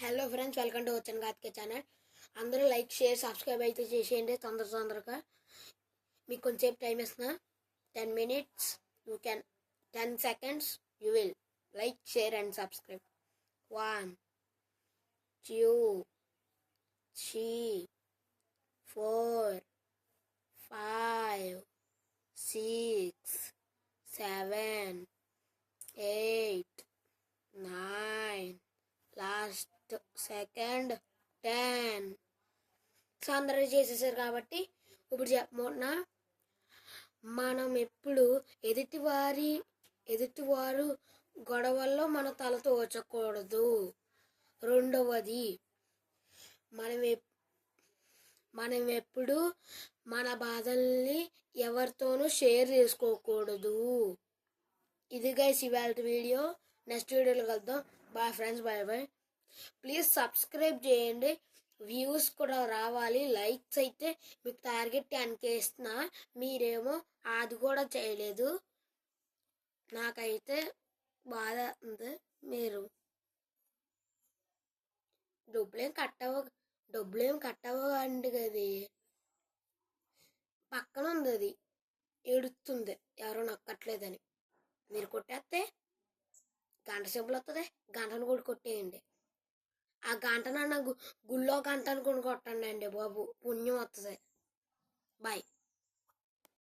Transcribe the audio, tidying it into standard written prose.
Hello friends, welcome to వచ్చాను గాతికే channel. అందరూ like share subscribe అయితే చేసేయండి తొందరగా. మీకు కొంచెంసేపు టైం ఇస్తున్నా, 10 minutes. You can 10 seconds. You will like share and subscribe. 1 2 3 4 5 6 7 8 9 last second 10. So అందరూ చేసేసారు కాబట్టి ఇప్పుడు చెప్పమన్నా, మనం ఎప్పుడు ఎదుటివారు గొడవల్లో మన తల తోచకూడదు. రెండవది, మనం ఎప్పుడు మన బాధల్ని ఎవరితోనూ షేర్ చేసుకోకూడదు. ఇది గైస్ ఇవాళ వీడియో. నెక్స్ట్ వీడియోలో కలుద్దాం. Bye friends, bye. Please subscribe చేయండి, వ్యూస్ కూడా రావాలి. లైక్స్ అయితే మీకు టార్గెట్ 10K ఇస్తున్నా, మీరేమో అది కూడా చేయలేదు. నాకైతే బాధ ఉంది. మీరు డబ్బులేం కట్టవండి. అది పక్కన ఉంది, అది ఏడుస్తుంది ఎవరో నక్కట్లేదని. మీరు కొట్టేస్తే గంట సింపుల్ వస్తుంది, గంటను కూడా కొట్టేయండి. ఆ గంట గుళ్ళో గంట అనుకుని కొట్టండి అండి బాబు, పుణ్యం వస్తుంది. బాయ్.